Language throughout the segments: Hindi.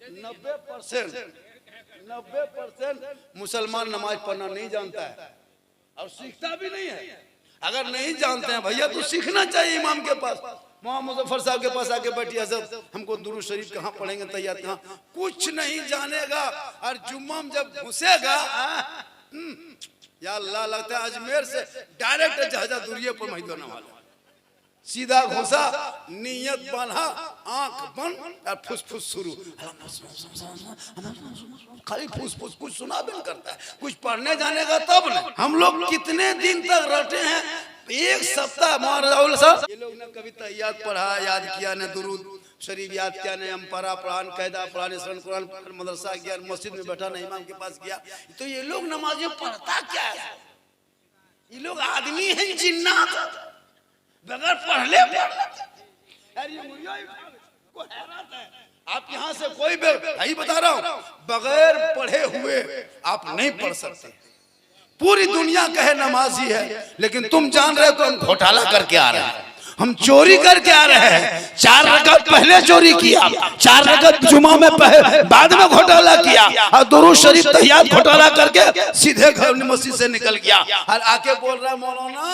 90% मुसलमान नमाज पढ़ना नहीं जानता है और सीखता भी नहीं है। अगर नहीं जानते हैं भैया तो सीखना चाहिए इमाम के पास। मोहम्मद मुजफ्फर साहब के पास आके बैठी, हजरत हमको दुरूद शरीफ कहाँ पढ़ेंगे, तैयार कहाँ, कुछ नहीं जानेगा। और जुम्मा में जब घुसेगा या अल्लाह, लगता है अजमेर से डायरेक्ट जहाजा दूरिये पर महिदो नवाज, सीधा घुसा, नियत बना, आंख बंद और फुस फुस शुरू, खाली फुस फुस, कुछ सुना भी नहीं करता है, कुछ पढ़ने जाने का तब नहीं। हम लोग कितने दिन तक रटे हैं, एक सप्ताह महाराज साहब ये लोग ने कभी तहियात पढ़ा, याद किया, ने दुरूद शरीफ याद किया, ने अम्परा पढ़ा, कायदा पढ़ा, ने शरण कुरान मदरसा गया, मस्जिद में बैठा, नहीं इमाम के पास गया। तो ये लोग नमाज़ें पढ़ता क्या है? ये लोग आदमी हैं जिन्नात, बगैर पढ़ ले। आप यहाँ से कोई भी नहीं, बता रहा हूँ, बगैर पढ़े हुए आप नहीं पढ़ सकते। पूरी दुनिया कहे नमाजी है, लेकिन तुम जान रहे हो कि हम घोटाला करके आ रहे हैं, हम चोरी करके आ रहे हैं। 4 रकात पहले चोरी किया, 4 रकात जुमा में बाद में घोटाला किया, और दुरूद शरीफ तहियात घोटाला करके सीधे घर मस्जिद से निकल गया और आके बोल रहा है मौलाना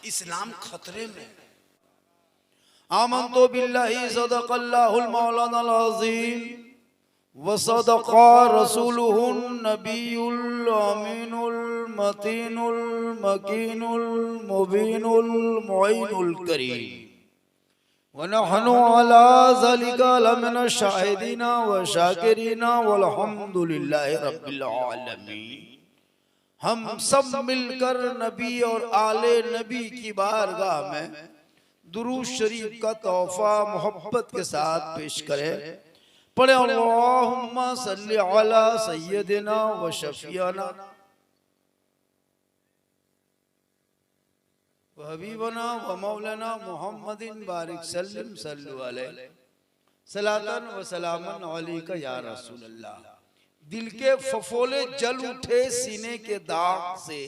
इस्लाम खतरे में। आमन्तु बिल्लाहि सदक़ल्लाहुल मौलानाल अज़ीम व सदक़ा रसूलुहुन नबियुल अमीनुल मतीनुल मकीनुल मुबीनुल मुईनुल करीम व नहनु अला ज़ालिका लमिनश शाहिदीना व शाकिरीना वल्हम्दुलिल्लाहि रब्बिल आलमीन। हम सब मिलकर नबी और आले नबी की बारगाह में दुरूद शरीफ का तोहफा मोहब्बत के साथ पेश करें। पढ़े अल्लाहुम्मा सल्ली अला सय्यदिना व शफीना व हबीबना व मौलाना मुहम्मदिन बारिक सल्लम सल्लु अलैहि सलातन व सलामन अलैका या रसूल अल्लाह। दिल के फफोले जल उठे सीने के दाग से,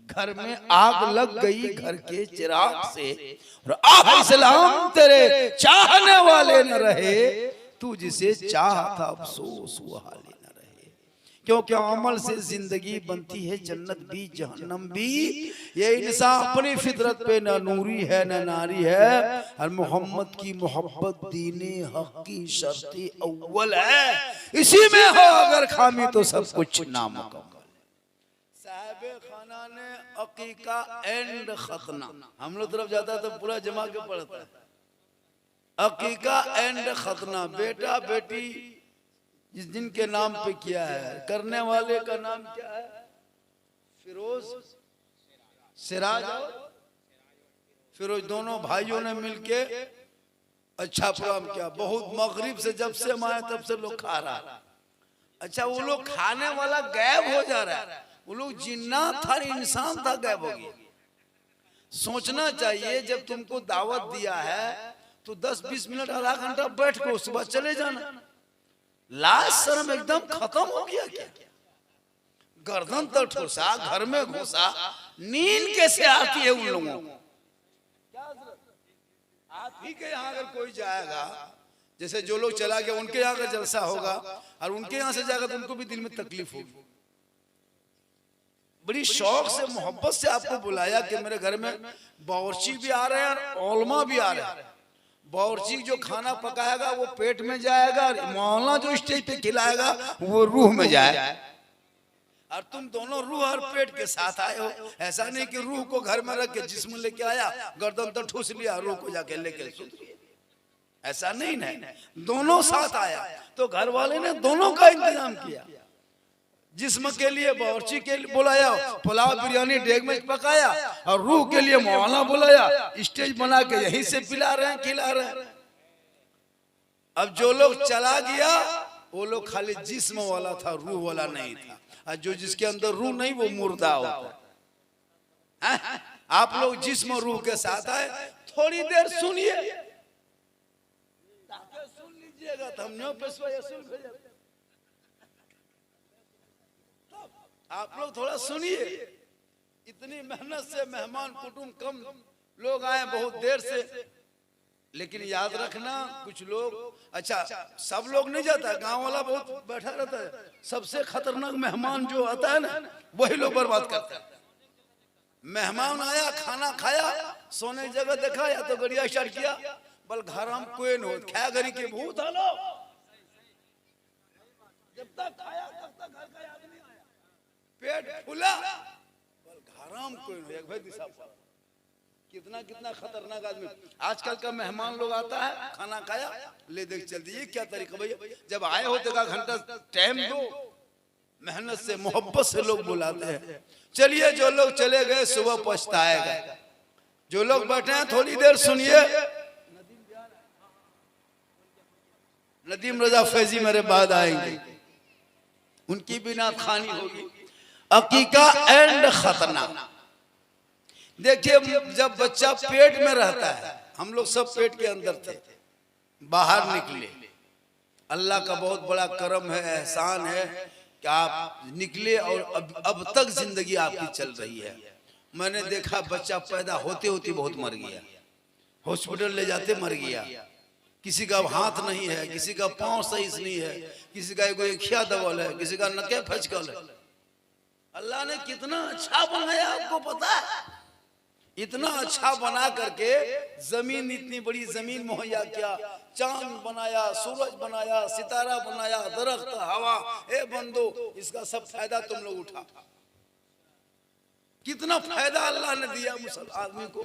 घर में आग लग गई घर के चिराग से, और आह सलाम तेरे चाहने वाले न रहे, तू जिसे चाहा था अफसोस वो हाले न रहे। क्योंकि अमल से जिंदगी बनती है जन्नत भी जहन्नम भी। ये इंसान अपनी फितरत पे न नूरी है न नारी है, और मोहम्मद की मोहब्बत दीने हक की शर्ती अव्वल है। इसी में हो अगर खामी तो सब कुछ नामुकम्मल। साहिब खाना ने अकीका एंड खतना, हम लोग तरफ जाता है तो पूरा जमा के पढ़ता है, अकीका एंड खतना, बेटा बेटी जिस दिन के नाम पे किया है, करने वाले का नाम क्या है? फिरोज सिराज फिरोज, दोनों भाइयों ने मिलके अच्छा प्रोग्राम किया। बहुत मगरिब से जब से हम आए तब से लोग खा रहा है। अच्छा वो लोग खाने वाला गायब हो जा रहा है, वो लोग जिन्नात था इंसान था गायब हो गया। सोचना चाहिए जब तुमको दावत दिया है तो 10-20 मिनट आधा घंटा बैठ के उसके बाद चले जाना। लाश शर्म एकदम खत्म हो गया क्या? गर्दन तक ठोसा, घर में घुसा, नींद कैसे आती है उन लोगों को? आप ही के यहाँ अगर कोई जाएगा, जैसे जो लोग चला गया उनके यहाँ का जलसा होगा और उनके यहाँ से जाएगा तो उनको भी दिल में तकलीफ होगी। बड़ी शौक से मोहब्बत से आपको बुलाया कि मेरे घर में बावर्ची भी आ रहे हैं और ओलमा भी आ रहे हैं। बावर्ची जो खाना पकाएगा वो पेट में जाएगा, मौलाना जो स्टेज पे खिलाएगा वो रूह में जाए, और तुम दोनों रूह और पेट के साथ आए हो। ऐसा नहीं कि रूह को घर में रख के जिस्म लेके आया, गर्दन तो ठूस लिया, रूह को जाके लेके सुत लिया, ऐसा नहीं है। दोनों साथ आया तो घर वाले ने दोनों का इंतजाम किया। जिस्म के लिए बावर्ची के लिए बुलाया, पुलाव बिरयानी डेग में पकाया, और रूह के लिए मौलाना बुलाया, स्टेज बना के यहीं से पिला रहे हैं, खिला रहे हैं। अब जो लोग चला गया वो लोग खाली जिस्म वाला था, रूह वाला नहीं था, और जो जिसके अंदर रूह नहीं वो मुर्दा होता है। आप लोग जिस्म रूह के साथ आए, थोड़ी देर सुनिए, सुन लीजिएगा तो हम आप लोग थोड़ा सुनिए। इतनी मेहनत से मेहमान कुटुंब कम लोग आए, बहुत देर से लेकिन याद रखना कुछ लोग, अच्छा सब लोग नहीं जाता, गांव वाला बहुत बैठा रहता है, सबसे खतरनाक मेहमान जो आता है ना वही लोग बर्बाद करते हैं। मेहमान आया, खाना खाया, सोने की जगह देखा, या तो गड़िया स्टार्ट किया, बल घर हम कोई न हो, खाया घरी के भूत आलो, जब तक खाया तब तक घर का याद नहीं आया, पेट फूला, बल घर हम कोई न हो, एक भाई दिशा पर कितना कितना खतरनाक आदमी। आजकल का मेहमान लोग आता है, खाना खाया, ले देख चल दिए, क्या तरीका भैया, जब आए हो तो का घंटा टाइम दो, मेहनत से मोहब्बत से लोग बुलाते हैं। चलिए जो लोग चले गए सुबह पछताएगा, जो लोग बैठे हैं थोड़ी देर सुनिए। नदीम रजा फैजी मेरे बाद आएंगे, उनकी भी नात खानी होगी, अकीका एंड खतना। देखिए जब बच्चा पेट में रहता है, हम लोग सब पेट के अंदर थे, बाहर निकले, अल्लाह का बहुत बड़ा करम है, एहसान है कि आप निकले और अब तक जिंदगी आपकी चल रही है। मैंने देखा बच्चा पैदा होते होते बहुत मर गया, हॉस्पिटल ले जाते मर गया, किसी का हाथ नहीं है, किसी का पांव सही नहीं है, किसी का कोई खिया दबल है, किसी का नके फचकल है। अल्लाह ने कितना अच्छा बनाया आपको पता है? इतना अच्छा बना करके जमीन, इतनी बड़ी जमीन मुहैया किया, चांद बनाया, सूरज बनाया, सितारा बनाया, दरख्त, हवा, ए बंदो इसका सब फायदा तुम लोग उठा। कितना फायदा अल्लाह ने दिया मुसलमान आदमी को।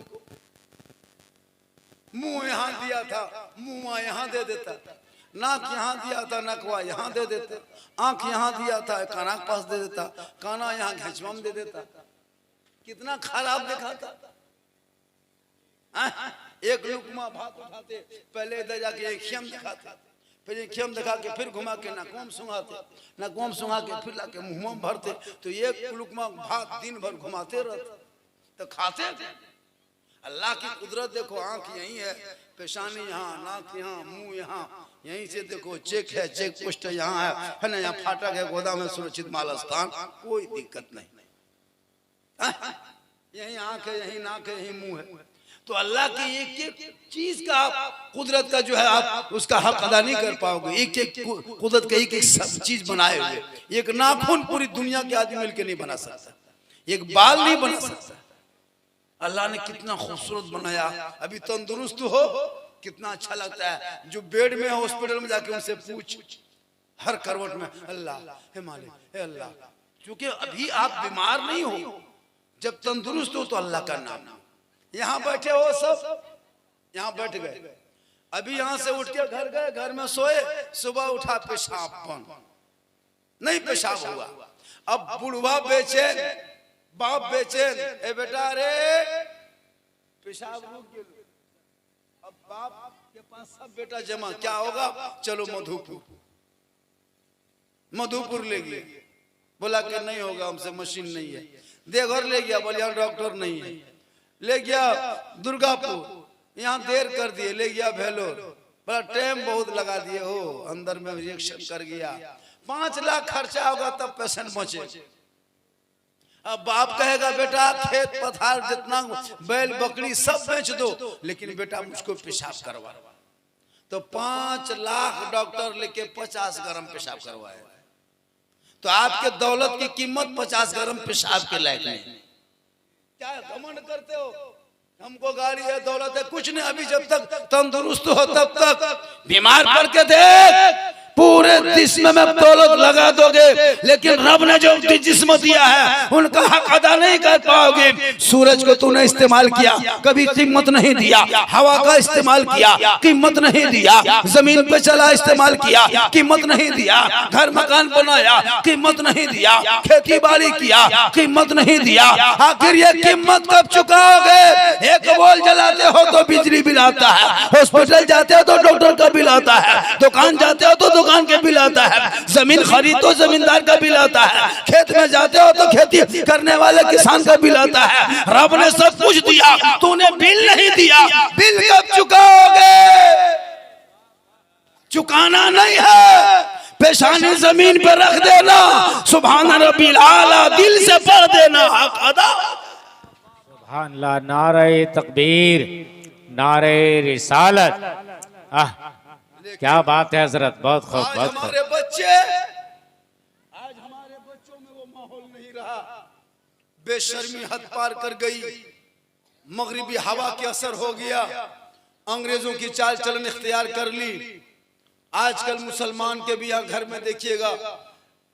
मुंह यहाँ दिया था, मुंह यहाँ दे देता, नाक यहाँ दिया था, नकवा यहाँ दे देता, आंख यहाँ दिया था, काना के पास दे देता, काना यहाँ घेचवा में दे देता। कितना खराब देखा था। एक लुकमा भात उठाते, पहले इधर जाके एक खेम दिखाते, फिर एक खेम दिखा के फिर घुमा के नाकोम सुंघाते, नाकोम सुंघा के फिर लाके मुंह में भरते, तो एक लुकमा भात दिन भर घुमाते रहते, तो खाते थे। अल्लाह की कुदरत देखो, आंख यहीं है, पेशानी यहाँ, नाक यहाँ, मुंह यहाँ, यहीं से देखो चेक है, चेक पोस्ट यहाँ है ना, यहाँ फाटक है, गोदाम में सुरक्षित माल स्थान, कोई दिक्कत नहीं। यहीं आंख है, यहीं नाक है, यहीं मुंह है। तो अल्लाह की एक एक चीज का आप कुदरत का जो है आप उसका हक अदा नहीं कर पाओगे। एक एक कुदरत का एक एक सब चीज बनाए हुए, एक नाखून पूरी दुनिया के आदमी मिलकर नहीं बना सकता, एक बाल नहीं बना सकता। अल्लाह ने कितना खूबसूरत बनाया। अभी तंदुरुस्त हो कितना अच्छा लगता है, जो बेड में है हॉस्पिटल में जाके उनसे पूछ, हर करवट में अल्लाह हे मालिक हे अल्लाह, क्योंकि अभी आप बीमार नहीं हो, जब तंदुरुस्त हो तो अल्लाह का नाम। यहाँ बैठे हो सब, यहाँ बैठ गए, अभी यहाँ से उठ के घर गए, घर में सोए, सुबह उठा पेशाब बंद, नहीं पेशाब हुआ। अब बुढ़वा बेचैन, बाप बेचैन, ए बेटा रे पेशाब रुक गया। अब बाप के पास सब बेटा जमा, क्या होगा, चलो मधुपुर, मधुपुर ले गए, बोला कि नहीं होगा हमसे, मशीन नहीं है। देवघर ले गया, बोले यहाँ डॉक्टर नहीं है। ले गया दुर्गापुर, यहाँ देर कर दिए, ले गया भेलोर, बड़ा टाइम बहुत लगा दिए हो, अंदर में रिएक्शन कर गया, 5 लाख खर्चा होगा तब पेशेंट बचे। अब बाप कहेगा बेटा खेत पथार जितना बैल बकरी सब बेच दो, लेकिन बेटा मुझको पेशाब करवा। तो 5 लाख डॉक्टर लेके 50 गरम पेशाब करवाए। तो आपके दौलत की कीमत 50 गरम पेशाब के लायक नहीं। क्या घमंड करते हो, हमको गाड़ी है, दौलत है, कुछ नहीं। अभी जब तक तंदुरुस्त हो तब तक बीमार पड़ के देख, पूरे जिस्म में दौलत लगा दोगे, लेकिन रब ने जो जिस्म दिया है उनका हक अदा नहीं कर पाओगे। सूरज को तूने इस्तेमाल किया, कभी कीमत नहीं दिया। हवा का इस्तेमाल किया, कीमत नहीं दिया। जमीन पे चला, इस्तेमाल किया, कीमत नहीं दिया। घर मकान बनाया, कीमत नहीं दिया। खेती बाड़ी किया, कीमत नहीं दिया। आखिर ये कीमत कब चुकाओगे? एक बॉल जलाते हो तो बिजली बिल आता है, हॉस्पिटल जाते हो तो डॉक्टर का बिल आता है, दुकान जाते हो तो दुकान के बिल आता है, जमीन खरीदो तो जमींदार का बिल आता है, खेत में जाते हो तो खेती करने वाले किसान का बिल आता है। रब ने सब कुछ दिया, तूने बिल नहीं दिया। बिल कब चुकाओगे? चुकाना नहीं है, पेशानी जमीन पे रख देना, सुभान रब्बिल आला दिल से पढ़ देना, हक अदा। सुभान अल्लाह, नारे तकबीर, नारे रिसालत। क्या बात है हजरत, बहुत खूब, आज बहुत खूब। हमारे बच्चों में वो माहौल नहीं रहा। बेशर्मी हद पार कर गई, मगरिबी हवा के असर हो गया, अंग्रेजों की चाल चलन इख्तियार कर ली। आजकल मुसलमान के भी यहाँ घर में देखिएगा,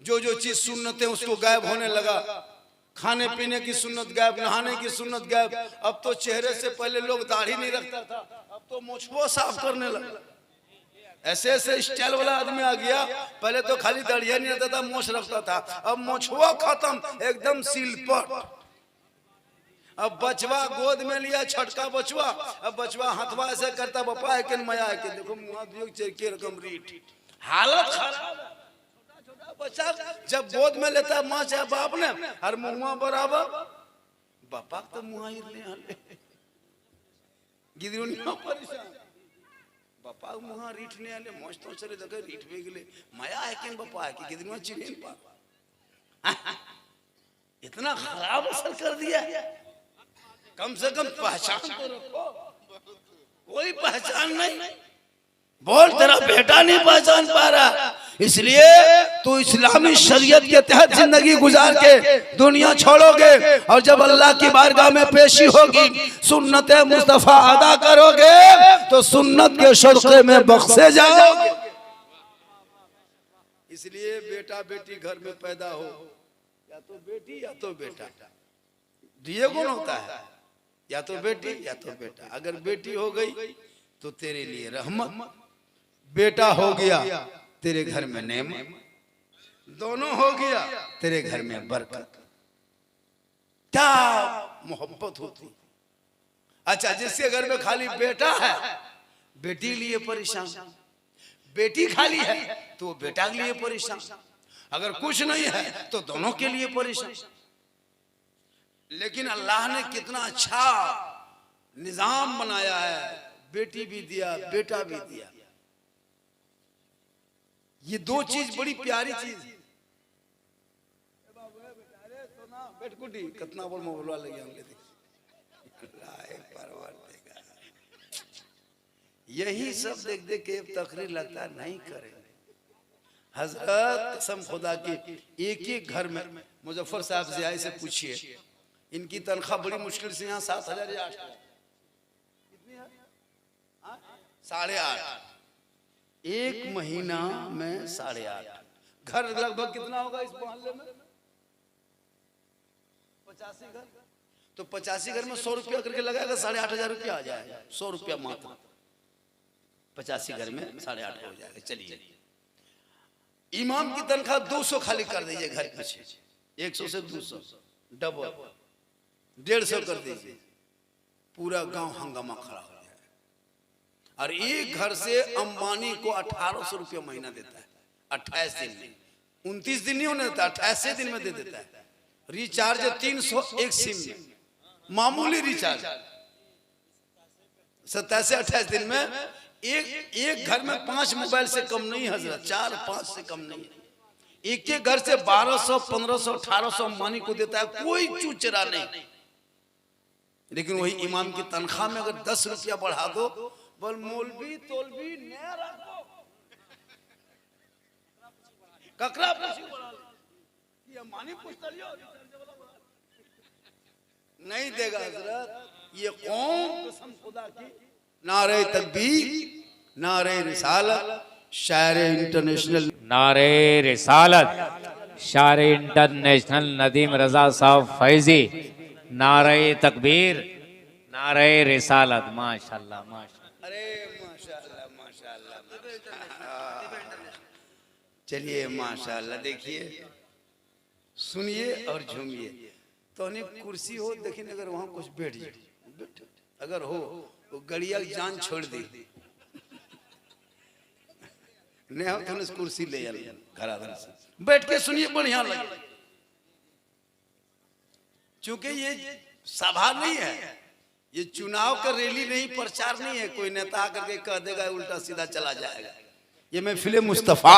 जो जो चीज सुन्नत है उसको गायब होने लगा। खाने पीने की सुन्नत गायब, नहाने की सुन्नत गायब। अब तो चेहरे से पहले लोग दाढ़ी नहीं रखता था, अब तो मुछुआ साफ करने लगा। ऐसे ऐसे स्टाइल वाला आदमी आ गया। पहले तो खाली दाढ़िया नहीं रहता था, मोछ रखता था, अब मुछुआ खत्म, एकदम सिलपट। अब बचवा गोद में लिया, छटका बचवा, अब बचवा हथवा ऐसे करता, बपा है कि मया है कि देखो मुँह दियो के रकम रीट। हालत खराब है। छोटा बच्चा जब गोद में लेता माँ चाहे बाप ने, हर मुँह बराबर, बापा तो मुँह गिदरुनिया परेशान, बापा मुँह रीट ने आले मौज तो चले देखे रीट भी गले मया है कि बापा है कि गिदरुनिया चिड़ियन पा। इतना खराब असर कर दिया। कम से कम पहचान तो रखो, कोई पहचान नहीं। बोल तेरा बेटा नहीं पहचान पा रहा, इसलिए तू इस्लामी शरीयत के तहत जिंदगी गुजार के दुनिया छोड़ोगे, और जब अल्लाह की बारगाह में पेशी होगी, सुन्नत मुस्तफा अदा करोगे तो सुन्नत के सदक़े में बख्शे जाओगे। इसलिए बेटा बेटी घर में पैदा हो, या तो बेटी या तो बेटा, दिए गुण होता है, या तो बेटी या तो बेटा। अगर बेटी हो गई तो तेरे लिए रहमत, बेटा हो गया तेरे घर में नेमत, दोनों हो गया तेरे घर में बरकत। क्या मोहब्बत होती। अच्छा, जिसके घर में खाली बेटा है, बेटी लिए परेशान, बेटी खाली है तो बेटा के लिए परेशान, अगर कुछ नहीं है तो दोनों के लिए परेशान। लेकिन अल्लाह ने कितना अच्छा निजाम बनाया है, बेटी भी दिया बेटा भी दिया। ये दो चीज बड़ी प्यारी चीज। कितना बोल बोलवा लगे यही सब देख देख के तकरीर लगता नहीं करे। हजरत कसम खुदा की, एक एक घर में मुजफ्फर साहब ज़ियाई से पूछिए, इनकी तनख्वाह बड़ी मुश्किल से यहाँ 7,000 या 8,500, एक महीना में 8,500। घर लगभग कितना होगा इस मोहल्ले में? 85 घर। तो 85 घर में 100 रुपया करके लगाएगा, 8,500 रुपया आ जाएगा। 100 रुपया मात्र 85 घर में 8,500 हो जाएगा। चलिए, इमाम की तनख्वाह 200 खाली कर दीजिए घर पीछे, 100 से 200 डबल 150 कर दीजिए, पूरा गांव हंगामा खड़ा हो जाए। और एक घर से अंबानी को 1,800 रुपया महीना देता है, 28 दिन में। 29 दिन नहीं होने देता, 28 दिन में दे देता है। रिचार्ज 300 एक सिम में, मामूली रिचार्ज 27 से 28 दिन में। एक घर में 5 मोबाइल से कम नहीं हजरत, 4-5 से कम नहीं। एक एक घर से 1,200 1,500 1,800 अंबानी को देता है, कोई चूचरा नहीं। लेकिन वही इमाम की तनख्वाह में अगर 10 रुपया बढ़ा दो, बोल मौलवी तौलवी ककरा नहीं देगा हजरत। ये कौम कसम खुदा की, नारे तकबीर, नारे रिसालत, शायर इंटरनेशनल, नारे रिसालत, शायर इंटरनेशनल नदीम रजा साहब फैजी, नारे तकबीर, नारे रिसालत। माशाल्लाह माशाल्लाह, अरे माशाल्लाह माशाल्लाह। चलिए माशाल्लाह, देखिए सुनिए और झूमिए। तो कुर्सी हो, लेकिन अगर वहां कुछ बैठ जाए, अगर हो तो गड़िया जान छोड़ दी, नहीं हो तो कुर्सी ले घर से बैठ के सुनिए, बढ़िया लगे। क्योंकि ये सभा नहीं है, ये चुनाव का रैली नहीं, प्रचार नहीं है, कोई नेता करके कह देगा उल्टा सीधा चला जाएगा। ये महफिल मुस्तफा।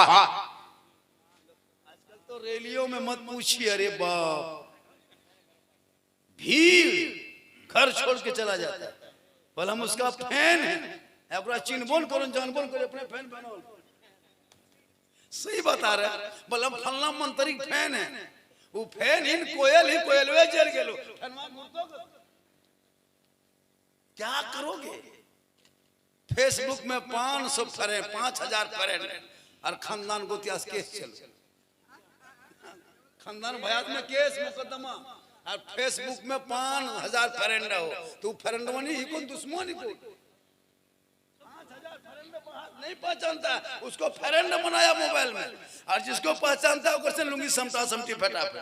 आजकल तो रैलियों में मत पूछिए, अरे बाप, भीड़ घर छोड़ के चला जाता है। बोले हम उसका फैन है, पूरा चिन्हबोन करो जानबोन करो अपने फैन बनो। सही बता रहे, बोले हम फलना मंत्री फैन है, वो फैन इन कोयल ही कोयलवे जल गेलो, क्या करोगे? फेसबुक में 500 फ्रेंड, 5000 फ्रेंड और खानदान को इतिहास केस चल, खानदान भयात में केस मुकदमा और फेसबुक में 5000 फ्रेंड हो तो फ्रेंड बनी ही कौन दुश्मन ही को 5000 फ्रेंड नहीं पहचानता, उसको फ्रेंड बनाया मोबाइल में, और जिसको पहचानता है उसे लुंगी समता समटी फटाफट।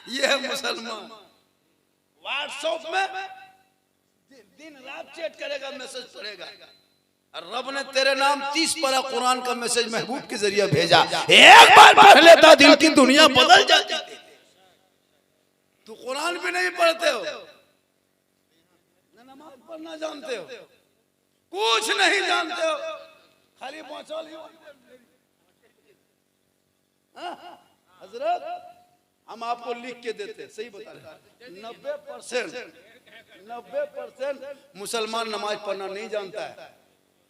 ये है मुसलमान। व्हाट्सएप में दिन रात चैट करेगा, मैसेज पढ़ेगा, और रब ने तेरे नाम 30 पारा कुरान का मैसेज महबूब के जरिए भेजा, एक बार पढ़ लेता दिल की दुनिया बदल जाती। तू कुरान भी नहीं पढ़ते हो, नमाज पढ़ना जानते हो, कुछ नहीं जानते हो, खाली पहुंचो हजरत हम आपको लिख के देते। सही बता रहे, 90% मुसलमान नमाज पढ़ना नहीं जानता है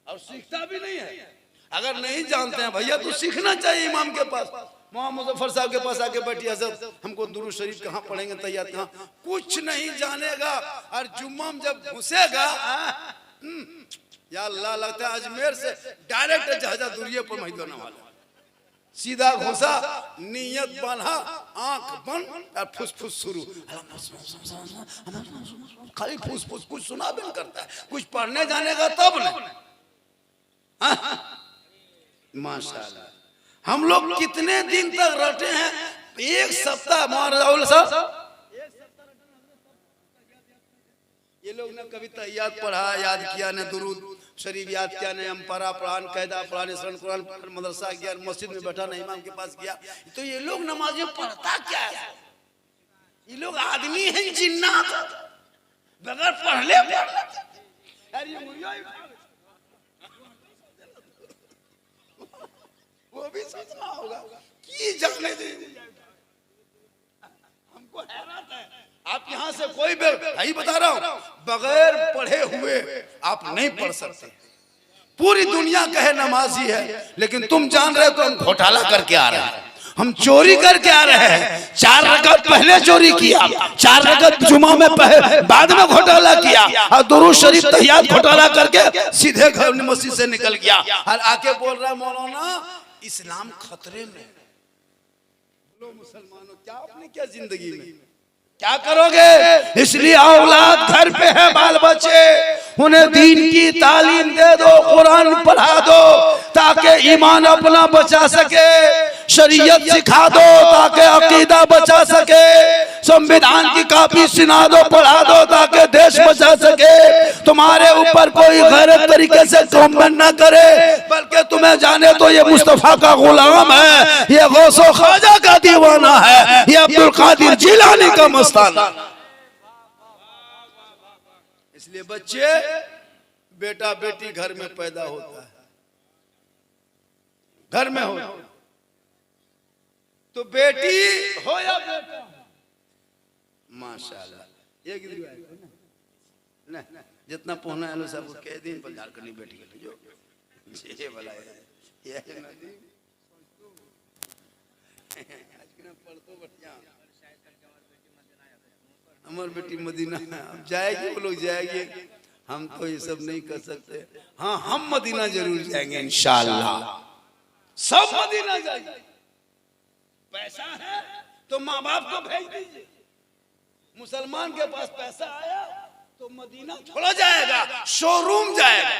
और सीखता भी नहीं है। अगर नहीं जानते हैं भैया तो सीखना चाहिए। इमाम के पास, मोहम्मद मुजफ्फर साहब के पास आके बैठी, हजरत हमको दुरूद शरीफ कहाँ पढ़ेंगे, तैयार कहाँ, कुछ नहीं जानेगा। और जुम्मा में जब घुसेगा, या अल्लाह, लगता है अजमेर से डायरेक्ट जहाजा दूरिये पर महिदोना वाला, सीधा घुसा, नियत बना, आंख बंद और फुसफुस शुरू, खाली फुसफुस, कुछ सुना भी नहीं करता है, कुछ पढ़ने जाने का तब नहीं। माशाल्लाह हम लोग कितने दिन तक रटे हैं, एक सप्ताह महाराज साहब, ये लोग ने कविता याद पढ़ा, याद किया, ने दुरूद शरीफ याद किया, ने अम्परा पढ़ा, कैदा पढ़ा, ने शरण कुरान मदरसा गया, मस्जिद में बैठा, ने इमाम के पास गया। तो ये लोग नमाज में पढ़ता क्या है? ये लोग आदमी हैं जिन्नात, बगैर पढ़ ले वो भी सोचना होगा कि जाने दे। हमको हैरान है, आप यहाँ से कोई भी नहीं, बता रहा हूँ, बगैर पढ़े हुए आप नहीं पढ़ सकते। पूरी दुनिया कहे नमाजी है, लेकिन तुम जान रहे हो कि हम घोटाला करके आ रहे हैं, हम चोरी करके आ रहे हैं। 4 रकात पहले चोरी किया, 4 रकात जुमा में बाद में घोटाला किया, और दुरूद शरीफ तहियात घोटाला करके सीधे घर मस्जिद से निकल गया, और आके बोल रहा है मौलाना इस्लाम खतरे में। बोलो मुसलमानों, क्या आपने क्या जिंदगी में क्या करोगे? इसलिए औलाद घर पे है, बाल बच्चे, उन्हें दीन की तालीम दे दो, कुरान पढ़ा दो ताकि ईमान अपना बचा सके, शरीयत सिखा दो ताकि अकीदा बचा सके, संविधान की कॉपी सुना दो, पढ़ा दो ताकि देश बचा सके। तुम्हारे ऊपर कोई गलत तरीके से कमेंट ना करे, बल्कि तुम्हें जाने तो ये मुस्तफा का गुलाम है, ये गौसो ख्वाजा का दीवाना है, ये अब्दुल कादिर जिलानी का मस्ताना। इसलिए बच्चे, बेटा बेटी घर में पैदा होता है, घर में हो तो बेटी हो या बेटा, माशाल्लाह। एक ना जितना पहुना है सब कह दिन पर झारखंडी बेटी के जो ये वाला है, ये नदी पढ़तो बढ़िया, हमार बेटी मदीना जाएगी, वो लोग जाएंगे, हम तो ये सब नहीं कर सकते। हाँ, हम मदीना जरूर जाएंगे इंशाअल्लाह, सब मदीना जाएंगे। पैसा है तो माँ बाप को भेज दीजिए। मुसलमान के पास पैसा आया तो मदीना थोड़ा जाएगा, शोरूम जाएगा।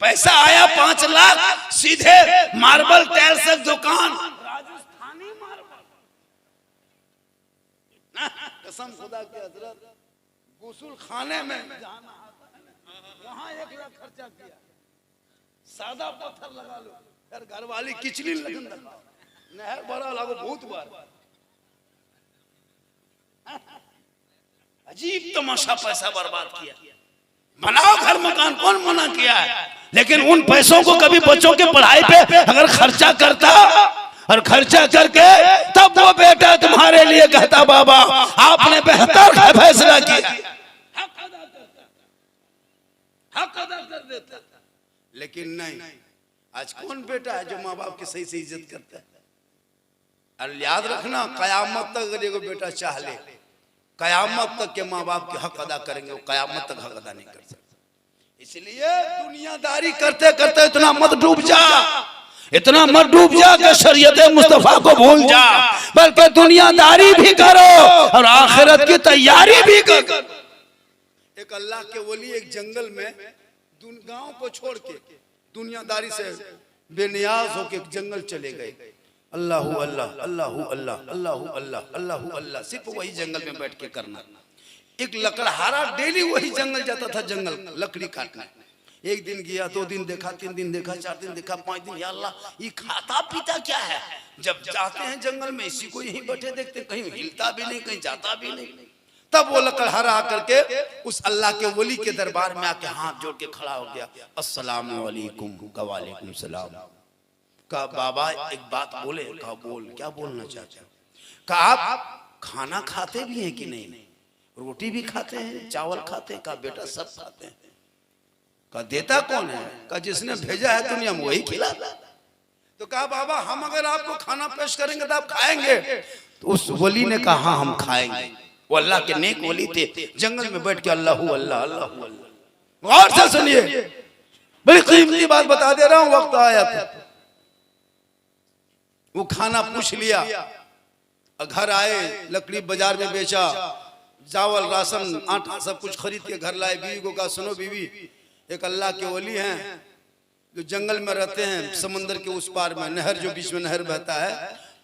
पैसा आया 5 लाख, सीधे मार्बल टाइल्स की दुकान, राजस्थानी मार्बल। कसम खुदा की हजरत, गुस्ल खाने में वहां 1 लाख खर्चा किया, सादा पत्थर लगा लो, फिर घर वाली किचली लगन, नहर बड़ा लागो बहुत बार। अजीब तमाशा, पैसा बर्बाद किया। बनाओ घर मकान, कौन मना किया है, लेकिन उन पैसों को कभी बच्चों के पढ़ाई पे अगर खर्चा करता, और खर्चा करके तब वो बेटा तुम्हारे लिए कहता बाबा आपने बेहतर फैसला किया। हक अदा कर देता था। लेकिन नहीं, आज कौन बेटा है जो माँ बाप की सही से इज्जत करता है? और याद रखना, कयामत तक अगर एगो बेटा चाह ले, कयामत तक के माँ बाप के हक अदा करेंगे, वो कयामत तक हक अदा नहीं कर सकते। इसलिए दुनियादारी करते करते इतना मत डूब जा, इतना मत डूब जा कि शरीयत मुस्तफा को भूल जा, बल्कि दुनियादारी भी करो और आखिरत की तैयारी भी करो। एक अल्लाह के वली एक जंगल में गांव को छोड़ के दुनियादारी से बेनियाज होके जंगल चले गए। अल्लाह अल्लाह अल्लाह अल्लाह अल्लाह अल्लाह अल्लाह अल्लाह, सिर्फ वही जंगल में बैठ के करना। एक लकड़हारा डेली वही जंगल जाता था, जंगल लकड़ी काटने। एक दिन गया, 2 दिन देखा, 3 दिन देखा, 4 दिन देखा, 5 दिन, या अल्लाह ये खाता पीता क्या है? जब जाते हैं जंगल में इसी को यहीं बैठे देखते, कहीं हिलता भी नहीं, कहीं जाता भी नहीं। तब वो लकड़हारा आकर के उस अल्लाह के वली के दरबार में आके हाथ जोड़ के खड़ा हो गया। अस्सलाम वालेकुम। वालेकुम सलाम। कहा बाबा एक बात बोले। कहा बोल। क्या बोलना चाहते हो? कहा आप खाना खाते भी हैं कि नहीं? रोटी भी खाते हैं, चावल खाते हैं? कहा बेटा सब खाते हैं। कहा देता कौन है? कहा जिसने भेजा है दुनिया में वही खिलाता। तो कहा बाबा हम अगर आपको खाना पेश करेंगे तो आप खाएंगे? तो उस वली ने कहा हाँ हम खाएंगे। वो अल्लाह के नेक वली थे, जंगल में बैठ के अल्लाह अल्लाह अल्लाह अल्लाह। और से सुनिए, बड़ी कीमती बात बता दे रहा हूं, वक्त आया था। वो खाना पूछ लिया, घर आए, लकड़ी बाजार में बेचा, चावल राशन आटा सब कुछ खरीद के घर लाए। बीवी को कहा सुनो बीवी, एक अल्लाह के वली हैं जो जंगल में रहते हैं, समंदर के उस पार में, नहर जो बीच में नहर बहता है,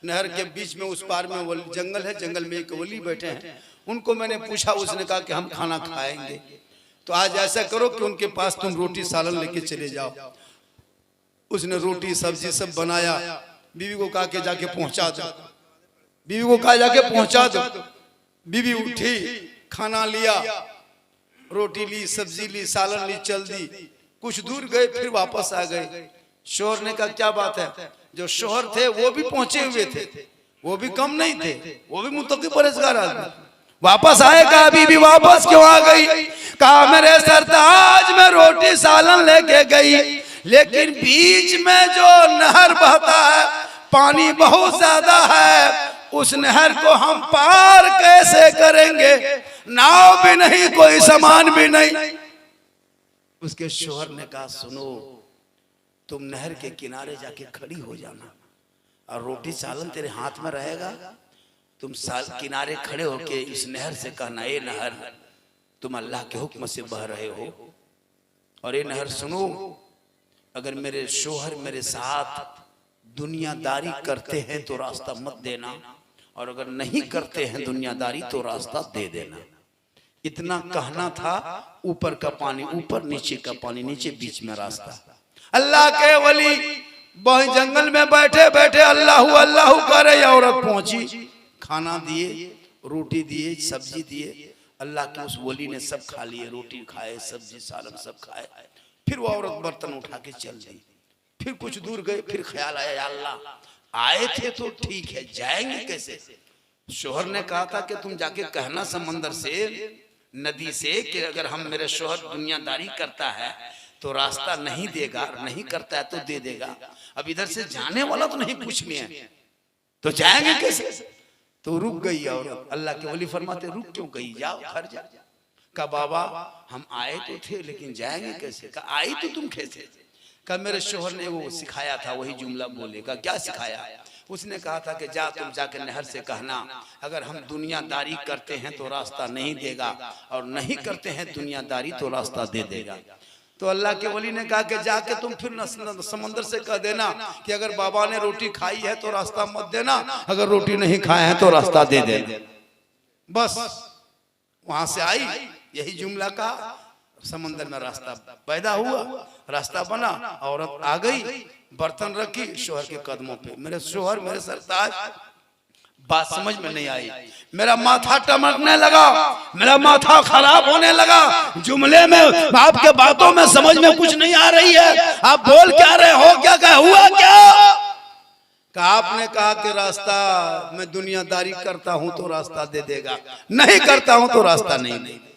नहर के बीच में उस पार में जंगल है, जंगल में एक वली बैठे हैं। उनको मैंने पूछा, उसने कहा कि हम खाना खाएंगे। तो आज ऐसा करो कि उनके पास तुम रोटी सालन लेके चले जाओ। उसने रोटी सब्जी सब बनाया, बीवी को कहा कि जाके पहुंचा दो। बीवी को कहा जाके पहुंचा दो। बीवी उठी, खाना लिया, रोटी ली, सब्जी ली, सालन ली, चल दी। कुछ दूर गए, फिर वापस आ गए। शोहर ने कहा क्या बात है? जो शोहर थे वो भी पहुंचे हुए थे, वो भी कम नहीं थे, वो भी मुत्तकी परहेजगार आदमी। वापस आए, कहा बीबी वापस क्यों आ गई? कहा मेरे सरताज में रोटी सालन लेके गई, लेकिन बीच में जो नहर बहता है पानी बहुत ज्यादा है, उस नहर को हम पार कैसे करेंगे? नाव भी नहीं, कोई सामान भी नहीं। उसके शोहर ने कहा सुनो, तुम नहर के किनारे जाके खड़ी हो जाना और रोटी सालन तेरे हाथ में रहेगा। तुम किनारे खड़े होके इस नहर से कहना, ए नहर तुम अल्लाह के हुक्म से बह रहे हो, और ये नहर सुनो, अगर मेरे शोहर मेरे साथ दुनियादारी करते हैं तो रास्ता मत देना, और अगर नहीं करते हैं दुनियादारी तो रास्ता दे देना। इतना कहना था। ऊपर का पानी ऊपर, नीचे का पानी नीचे, बीच में रास्ता। अल्लाह के वली जंगल में बैठे बैठे अल्लाह अल्लाह करे, औरत पहुंची, खाना दिए, रोटी दिए, सब्जी दिए। अल्लाह के उस वली ने सब खा लिए, रोटी खाए, सब्जी सालन सब खाए। फिर वो औरत बर्तन उठा के चल दी। फिर कुछ दूर गए, फिर ख्याल आया या अल्लाह आए थे तो ठीक है, जाएंगे कैसे? शोहर ने कहा था कि तुम जाके कहना समंदर से, नदी से, कि अगर हम मेरे शोहर दुनियादारी करता है तो रास्ता नहीं देगा, नहीं करता है तो दे देगा। अब इधर से जाने वाला तो नहीं पूछ लिया, तो जाएंगे कैसे? तो रुक गई। और अल्लाह के वली फरमाते रुक क्यों गई, जाओ घर जा। कहा बाबा हम आए तो थे लेकिन जाएंगे कैसे? कहा आई तो तुम कैसे? कहा मेरे शोहर ने वो सिखाया था, वही जुमला बोलेगा। क्या सिखाया? उसने कहा था कि जा तुम जाके नहर से कहना, अगर हम दुनियादारी करते हैं तो रास्ता नहीं देगा, और नहीं करते हैं दुनियादारी तो रास्ता दे देगा। तो अल्लाह के वली ने कहा कि जाके तुम फिर समंदर से कह देना कि अगर बाबा ने रोटी खाई है तो रास्ता मत देना, अगर रोटी नहीं खाए हैं तो रास्ता दे देना। बस वहां से आई, यही जुमला कहा, समंदर में रास्ता पैदा हुआ, रास्ता बना, औरत आ गई, बर्तन रखी शोहर के कदमों पे। मेरे शोहर मेरे सरताज, बात समझ में नहीं आई, मेरा माथा टमकने लगा, मेरा माथा खराब होने लगा। जुमले में आपके बातों में समझ में कुछ नहीं आ रही है, आप बोल क्या रहे हो, क्या कहा, हुआ क्या? का आपने कहा कि रास्ता मैं दुनियादारी करता हूं तो रास्ता दे देगा, नहीं करता हूं तो रास्ता नहीं देगा।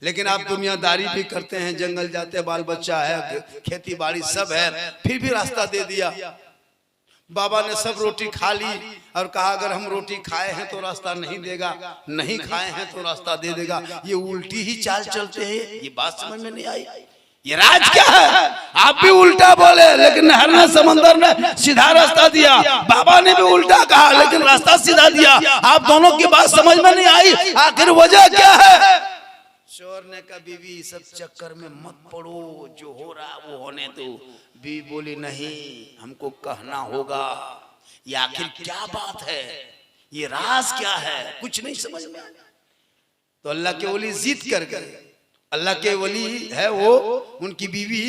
लेकिन आप दुनियादारी भी करते हैं, जंगल जाते हैं, बाल बच्चा है, खेती बाड़ी सब है, फिर भी रास्ता दे दिया। बाबा ने सब रोटी खा ली और कहा अगर हम रोटी खाए हैं तो रास्ता नहीं देगा, नहीं खाए हैं तो रास्ता दे देगा। ये उल्टी ही चाल चलते हैं, ये बात समझ में नहीं आई। ये राज क्या है? आप भी उल्टा बोले लेकिन नहर ने समंदर ने सीधा रास्ता दिया, बाबा ने भी उल्टा कहा लेकिन रास्ता सीधा दिया। आप दोनों की बात समझ में नहीं आई, आखिर वजह क्या है? शोहर ने कहा बीवी सब चक्कर में मत पड़ो, जो हो रहा वो होने दो। बीवी बोली नहीं, हमको कहना होगा, ये आखिर क्या बात है, ये राज क्या है, कुछ नहीं समझ में आया। तो अल्लाह के वली जिद कर गए। अल्लाह के वली है वो, उनकी बीवी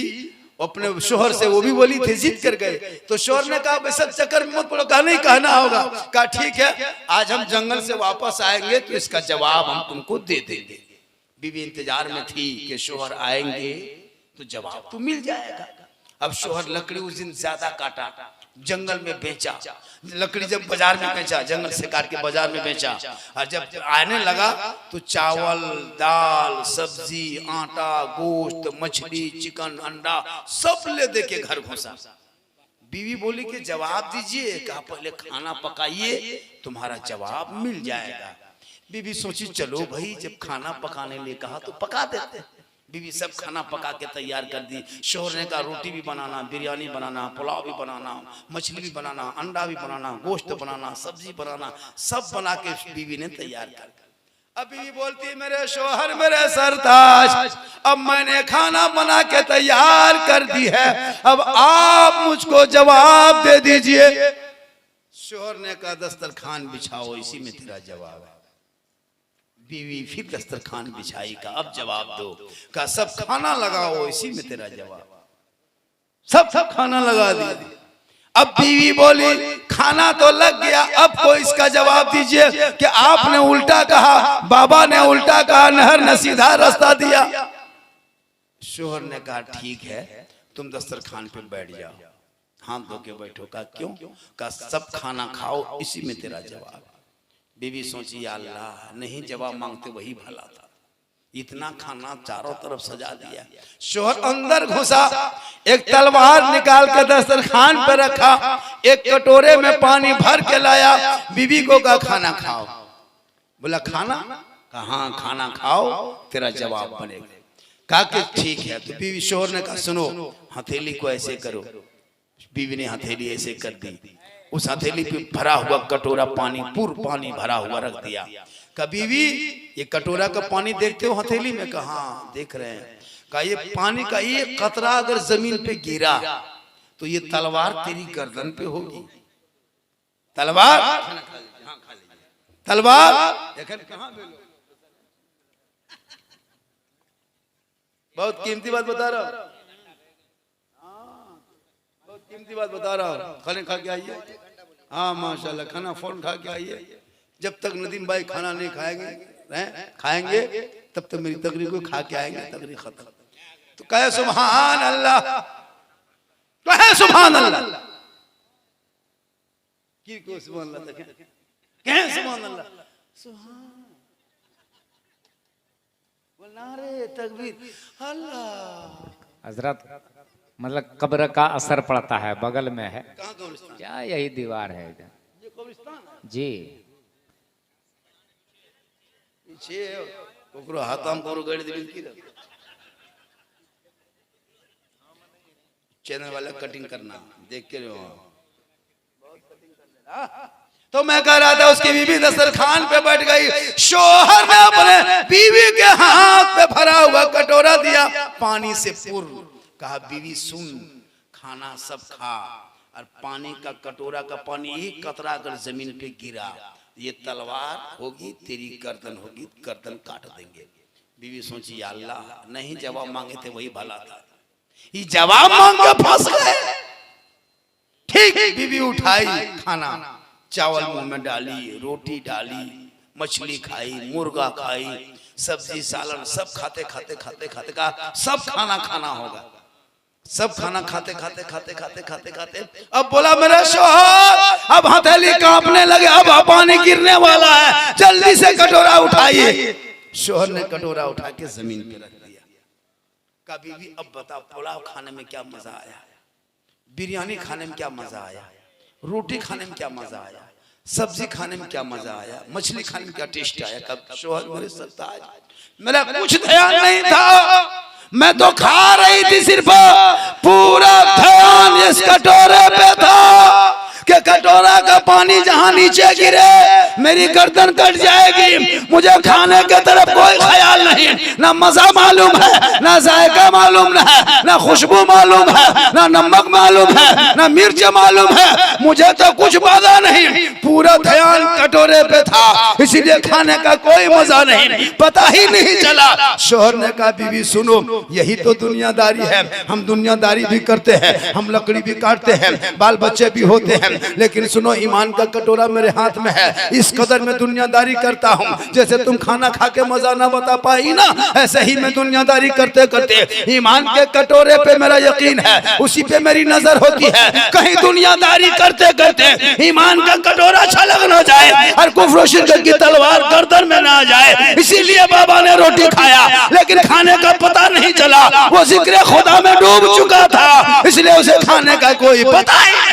अपने शोहर से, वो भी वली थे, जिद कर गए। तो शोहर ने कहा सब चक्कर में मत पड़ो, कहा नहीं कहना होगा। कहा ठीक है, आज हम जंगल से वापस आएंगे तो इसका जवाब हम तुमको दे देंगे। बीवी इंतजार में थी कि शोहर आएंगे तो जवाब तो मिल जाएगा। अब शोहर लकड़ी उस दिन ज्यादा काटा, जंगल में बेचा। लकड़ी जब बाजार में बेचा, जंगल से काट के बाजार में बेचा, और जब आने लगा तो चावल, दाल, सब्जी, आटा, गोश्त, मछली, चिकन, अंडा सब ले दे के घर घुसा। बीवी बोली कि जवाब दीजिए। कहा पहले खाना पकाइए, तुम्हारा जवाब मिल जाएगा। बीवी सोची चलो भाई, जब खाना पकाने लिए कहा तो पका देते। बीवी सब खाना पका के तैयार कर दी। शोहर ने कहा रोटी भी बनाना, बिरयानी बनाना, पुलाव भी बनाना, मछली भी बनाना, अंडा भी बनाना, गोश्त बनाना, सब्जी बनाना, सब बना के बीवी ने तैयार कर। अब बीवी बोलती मेरे शोहर मेरे सरताज, अब मैंने खाना बना के तैयार कर दी है, अब आप मुझको जवाब दे दीजिए। शोहर ने कहा दस्तरखान बिछाओ, इसी में तेरा जवाब है। बीवी फिर दस्तरखान बिछाई, का अब जवाब दो। का सब खाना लगाओ, इसी में तेरा जवाब। सब खाना लगा दिया। अब बीवी बोली खाना तो लग गया, अब को इसका जवाब दीजिए कि आपने उल्टा कहा, बाबा ने उल्टा कहा, नहर ने सीधा रास्ता दिया। शोहर ने कहा ठीक है, तुम दस्तरखान पे बैठ जाओ, हाथ धो के बैठो। का क्यों? का सब खाना खाओ, इसी में तेरा जवाब। बीवी सोची या अल्लाह, नहीं जवाब मांगते वही भला था, इतना खाना चारों तरफ सजा दिया। शोहर अंदर घुसा, एक तलवार निकाल के दस्तरखान पे रखा, एक कटोरे में पानी भर के लाया। बीवी को कहा खाना खाओ। बोला खाना? कहा हाँ खाना खाओ, तेरा जवाब बनेगा। कहा कि ठीक है। तो बीवी शोहर ने कहा सुनो, हथेली को ऐसे करो। बीवी ने हथेली ऐसे कर दी, उस हथेली पे भरा हुआ कटोरा पानी, पूरा पानी भरा हुआ रख दिया। कहा बीवी ये कटोरा का पानी देखते हो हथेली में? कहा हाँ देख रहे हैं। कहा ये पानी का एक कतरा अगर जमीन पे गिरा तो ये तलवार तेरी गर्दन पे होगी। तलवार बहुत कीमती बात बता रहा हूँ, बहुत कीमती बात बता रहा हूँ। खाने खा के आइए। हाँ माशाल्लाह, खाना फौरन खा के आइए। जब तक नदीम भाई खाना नहीं खाएंगे तब तक मेरी तकरीर को खा के आएंगे, तकरीर खत्म। तो कहे सुभान अल्लाह, कहे सुभान अल्लाह, की को सुभान अल्लाह, कहे सुभान अल्लाह, सुभान नारे तकबीर अल्लाह। हजरत मतलब कब्र का असर पड़ता है, बगल में है। कहाँ कब्रिस्तान? क्या यही दीवार है इधर? ये कब्रिस्तान है जी। पीछे कोकरो हाथम कोरो गड़ दिल की चैनल वाला कटिंग करना देख के लो। तो मैं कह रहा था उसकी बीवी दस्तरखान पे बैठ गई। शोहर ने अपने बीवी के हाथ पे भरा हुआ कटोरा दिया पानी से पूर्ण। कहा बीवी सुन, खाना सब खा, और पानी का कटोरा का पानी एक कतरा अगर जमीन पे गिरा ये तलवार होगी, तेरी गर्दन होगी, गर्दन काट देंगे। बीवी सोची या अल्लाह, नहीं जवाब मांगे थे वही भला था, ये जवाब मांग के फंस गए। ठीक बीवी उठाई खाना, चावल मुंह में डाली, रोटी डाली, मछली खाई, मुर्गा खाई, सब्जी सालन सब खाते खाते खाते खाते कहा सब खाना खाना होगा। सब खाना खाते खाते खाते खाते खाते खाते अब बोला मेरा शोहर, अब हथेली कांपने लगे, अब पानी गिरने वाला है, जल्दी से कटोरा उठाइए। शोहर ने कटोरा उठा के जमीन पे रख दिया। कहा बीवी अब बता, पुलाव खाने में क्या मजा आया, बिरयानी खाने में क्या मजा आया, रोटी खाने में क्या मजा आया, सब्जी खाने में क्या मजा आया, मछली खाने में क्या टेस्ट आया। कब शोहर मेरे सरताज, मेरा कुछ ध्यान नहीं था, मैं तो खा रही थी, सिर्फ पूरा ध्यान इस कटोरे पे था कि कटोरा का पानी जहां नीचे गिरे मेरी गर्दन कट जाएगी। मुझे खाने के तरफ कोई ख्याल नहीं, ना मजा मालूम है, ना जायका मालूम है, ना खुशबू मालूम है, ना नमक मालूम है, ना मिर्च मालूम है, मुझे तो कुछ पता नहीं, पूरा ध्यान कटोरे पे था, इसीलिए खाने का कोई मजा नहीं, पता ही नहीं चला। शोहर ने कहा बीवी सुनो, यही तो दुनियादारी है, हम दुनियादारी भी करते हैं, हम लकड़ी भी काटते हैं, बाल बच्चे भी होते हैं, लेकिन सुनो ईमान का कटोरा मेरे हाथ में है, इस कदर मैं दुनियादारी करता हूँ। जैसे तुम खाना खा के मजा ना बता पाई ना, ऐसे ही मैं दुनियादारी करते करते ईमान के कटोरे पे मेरा यकीन है, उसी पे मेरी नजर होती है। कहीं दुनियादारी करते करते ईमान का कटोरा छलक ना जाए और कुफ्र शिरक की तलवार गर्दन में ना जाए। इसीलिए बाबा ने रोटी खाया, लेकिन खाने का पता नहीं चला, वो जिक्र खुदा में डूब चुका था, इसलिए उसे खाने का कोई पता ही नहीं।